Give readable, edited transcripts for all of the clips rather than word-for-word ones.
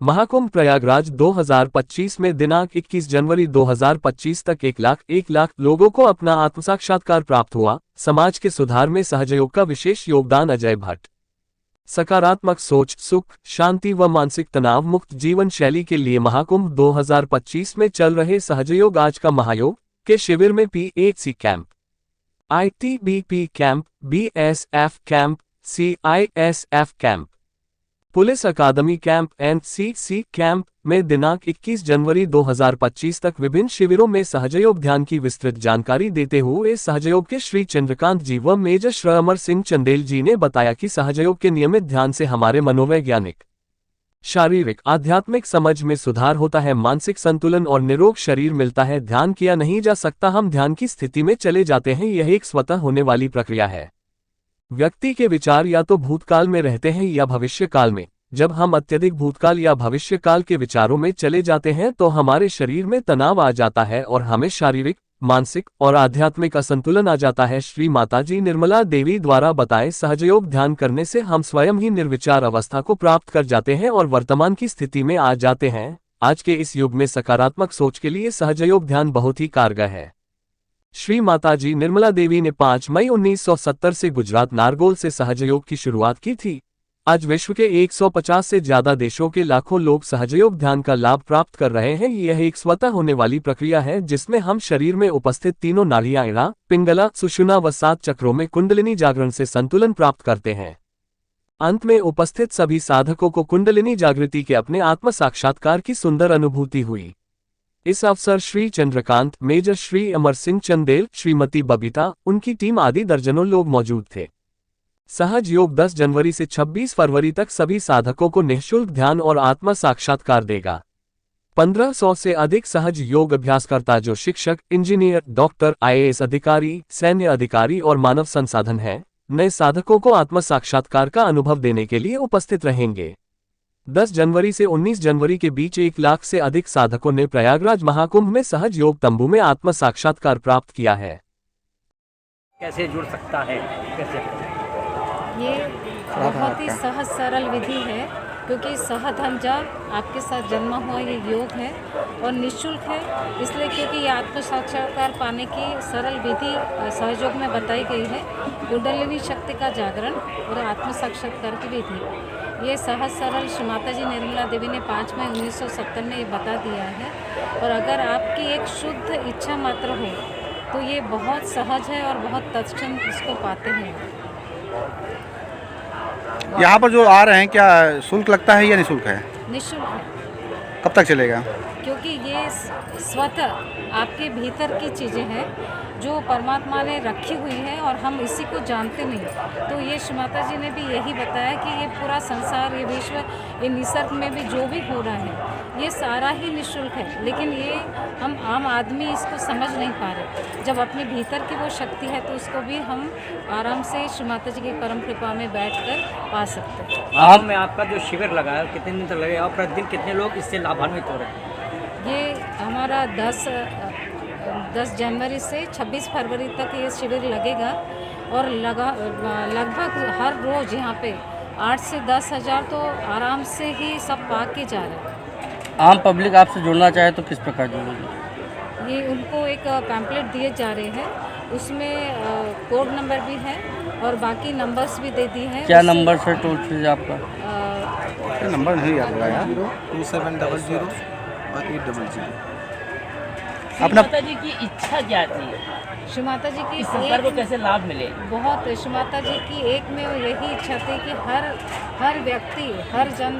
महाकुंभ प्रयागराज 2025 में दिनांक 21 जनवरी 2025 तक 1 लाख लोगों को अपना आत्मसाक्षात्कार प्राप्त हुआ। समाज के सुधार में सहयोग का विशेष योगदान। अजय भट्ट। सकारात्मक सोच, सुख, शांति व मानसिक तनाव मुक्त जीवन शैली के लिए महाकुंभ 2025 में चल रहे सहयोग आज का महायोग के शिविर में PHC camp, ITBP camp, BSF camp, CISF camp, police academy camp, NCC camp में दिनांक 21 जनवरी 2025 तक विभिन्न शिविरों में सहयोग ध्यान की विस्तृत जानकारी देते हुए सहयोग के श्री चंद्रकांत जी व मेजर श्री अमर सिंह चंदेल जी ने बताया कि सहयोग के नियमित ध्यान से हमारे मनोवैज्ञानिक, शारीरिक, आध्यात्मिक समझ में सुधार होता है, मानसिक संतुलन और निरोग शरीर मिलता है। ध्यान किया नहीं जा सकता, हम ध्यान की स्थिति में चले जाते हैं। यह एक स्वतः होने वाली प्रक्रिया है। व्यक्ति के विचार या तो भूतकाल में रहते हैं या भविष्य काल में। जब हम अत्यधिक भूतकाल या भविष्य काल के विचारों में चले जाते हैं तो हमारे शरीर में तनाव आ जाता है और हमें शारीरिक, मानसिक और आध्यात्मिक असंतुलन आ जाता है। श्री माताजी निर्मला देवी द्वारा बताए सहयोग ध्यान करने से हम स्वयं ही निर्विचार अवस्था को प्राप्त कर जाते हैं और वर्तमान की स्थिति में आ जाते हैं। आज के इस युग में सकारात्मक सोच के लिए सहयोग ध्यान बहुत ही कारगर है। श्री माताजी निर्मला देवी ने 5 मई 1970 से गुजरात नारगोल से सहयोग की शुरुआत की थी। आज विश्व के 150 से ज्यादा देशों के लाखों लोग सहयोग ध्यान का लाभ प्राप्त कर रहे हैं। यह एक स्वतः होने वाली प्रक्रिया है जिसमें हम शरीर में उपस्थित तीनों नाड़ियां इड़ा, पिंगला, सुषुम्ना व 7 चक्रों में कुंडलिनी जागरण से संतुलन प्राप्त करते हैं। अंत में उपस्थित सभी साधकों को कुंडलिनी जागृति के अपने आत्म साक्षात्कार की सुंदर अनुभूति हुई। इस अवसर श्री चंद्रकांत, मेजर श्री अमर सिंह चंदेल, श्रीमती बबीता, उनकी टीम आदि दर्जनों लोग मौजूद थे। सहयोग 10 जनवरी से 26 फरवरी तक सभी साधकों को निःशुल्क ध्यान और आत्मा साक्षात्कार देगा। 1500 से अधिक सहज योग अभ्यासकर्ता जो शिक्षक, इंजीनियर, डॉक्टर, IAS अधिकारी, सैन्य अधिकारी और मानव संसाधन हैं, नए साधकों को आत्म साक्षात्कार का अनुभव देने के लिए उपस्थित रहेंगे। 10 जनवरी से 19 जनवरी के बीच 1 लाख से अधिक साधकों ने प्रयागराज महाकुंभ में सहज योग तंबू में आत्म साक्षात्कार प्राप्त किया है। कैसे जुड़ सकता है? कैसे? ये बहुत ही सहज सरल विधि है क्योंकि सहधंजा आपके साथ जन्मा हुआ ये योग है और निःशुल्क है, इसलिए क्योंकि ये आत्म साक्षात्कार पाने की सरल विधि सहयोग में बताई गई है। कुंडलिनी शक्ति का जागरण और आत्म साक्षात्कार की विधि ये सहज सरल श्री माताजी निर्मला देवी ने 5 मई 1970 में ये बता दिया है। और अगर आपकी एक शुद्ध इच्छा मात्र हो तो ये बहुत सहज है और बहुत तत्क्षण इसको पाते हैं। यहाँ पर जो आ रहे हैं क्या शुल्क लगता है या निःशुल्क है? निःशुल्क है। कब तक चलेगा? क्योंकि ये स्वतः आपके भीतर की चीज़ें हैं जो परमात्मा ने रखी हुई है और हम इसी को जानते नहीं। तो ये श्री माता जी ने भी यही बताया कि ये पूरा संसार, ये विश्व, ये निसर्ग में भी जो भी हो रहा है ये सारा ही निःशुल्क है, लेकिन ये हम आम आदमी इसको समझ नहीं पा रहे। जब अपने भीतर की वो शक्ति है तो उसको भी हम आराम से श्री माता जी की परम कृपा में बैठकर पा सकते हैं। आप में आपका जो शिविर लगा है कितने दिन तक लगेगा और प्रतिदिन कितने लोग इससे लाभान्वित हो रहे हैं? ये हमारा 10 जनवरी से 26 फरवरी तक ये शिविर लगेगा और लगभग हर रोज़ यहाँ पे 8 से 10 हज़ार तो आराम से ही सब पा के जा रहे हैं। आम पब्लिक आपसे जुड़ना चाहे तो किस प्रकार जुड़ेगी? ये उनको एक पैम्पलेट दिए जा रहे हैं, उसमें कोड नंबर भी है और बाकी नंबर्स भी दे दी है। क्या नंबर है टोल फ्री आपका? नंबर नहीं याद होगा यार। 2700 और 800। अपना माता जी की इच्छा क्या थी? श्री माता जी की इस संसार को कैसे लाभ मिले? बहुत श्री माता जी की एक में यही इच्छा थी कि हर व्यक्ति, हर जन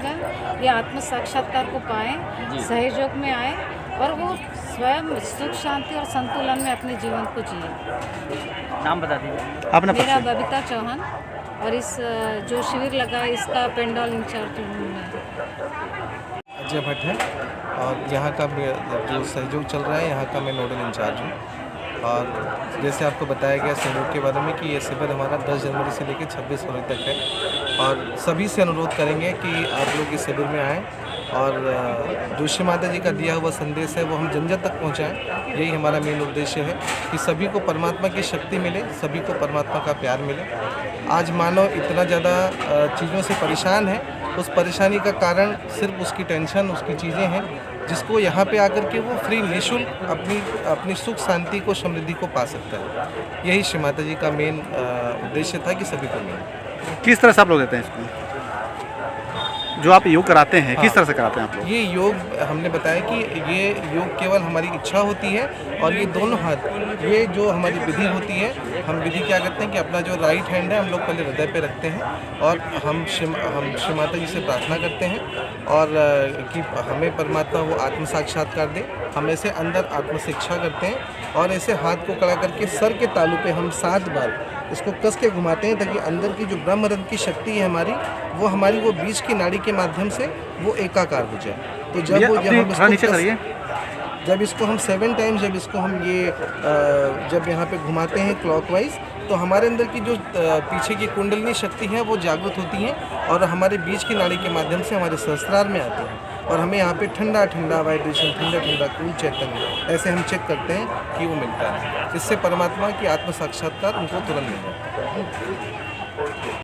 ये आत्म साक्षात्कार को पाएं, सहयोग में आए और वो स्वयं सुख, शांति और संतुलन में अपने जीवन को जिए। नाम बता दीजिए अपना। मेरा बबीता चौहान और इस जो शिविर लगा है इसका पेंडॉल इंचार्ज हूँ। अजय भट्ट है और यहाँ का जो सहयोग चल रहा है यहाँ का मैं नोडल इंचार्ज हूँ। और जैसे आपको बताया गया सहयोग के बारे में कि ये शिविर हमारा 10 जनवरी से लेकर 26 फरवरी तक है और सभी से अनुरोध करेंगे कि आप लोग इस शिविर में आएँ और जो श्री माता जी का दिया हुआ संदेश है वो हम जन जन तक पहुँचाएँ। यही हमारा मेन उद्देश्य है कि सभी को परमात्मा की शक्ति मिले, सभी को परमात्मा का प्यार मिले। आज मानव इतना ज़्यादा चीज़ों से परेशान है उस परेशानी का कारण सिर्फ उसकी टेंशन, उसकी चीज़ें हैं, जिसको यहाँ पे आकर के वो फ्री निःशुल्क अपनी सुख शांति को, समृद्धि को पा सकता है। यही श्री माता जी का मेन उद्देश्य था कि सभी को मिले। किस तरह से आप लोग देते हैं इसको? जो आप योग कराते हैं किस तरह से कराते हैं आप लोग? ये योग हमने बताया कि ये योग केवल हमारी इच्छा होती है, और ये दोनों हाथ, ये जो हमारी विधि होती है, हम विधि क्या करते हैं कि अपना जो राइट हैंड है हम लोग पहले हृदय पे रखते हैं और हम श्री माता जी से प्रार्थना करते हैं और कि हमें परमात्मा वो आत्म साक्षात्कार दे। हम ऐसे अंदर आत्म शिक्षा करते हैं और ऐसे हाथ को कड़ा करके सर के तालू पे हम 7 बार इसको कस के घुमाते हैं, ताकि अंदर की जो ब्रह्मरंध्र की शक्ति है हमारी वो बीच की नाड़ी के माध्यम से वो एकाकार हो जाए। तो जब इसको हम 7 टाइम्स जब इसको हम ये जब यहाँ पे घुमाते हैं क्लॉकवाइज, तो हमारे अंदर की जो पीछे की कुंडलिनी शक्ति है वो जागृत होती है और हमारे बीच की नाड़ी के माध्यम से हमारे सहस्त्रार में आती है और हमें यहाँ पे ठंडा ठंडा वाइब्रेशन, ठंडा ठंडा कूल चैतन्य ऐसे हम चेक करते हैं कि वो मिलता है। इससे परमात्मा की आत्म साक्षात्कार उनको तुरंत मिल जाता है।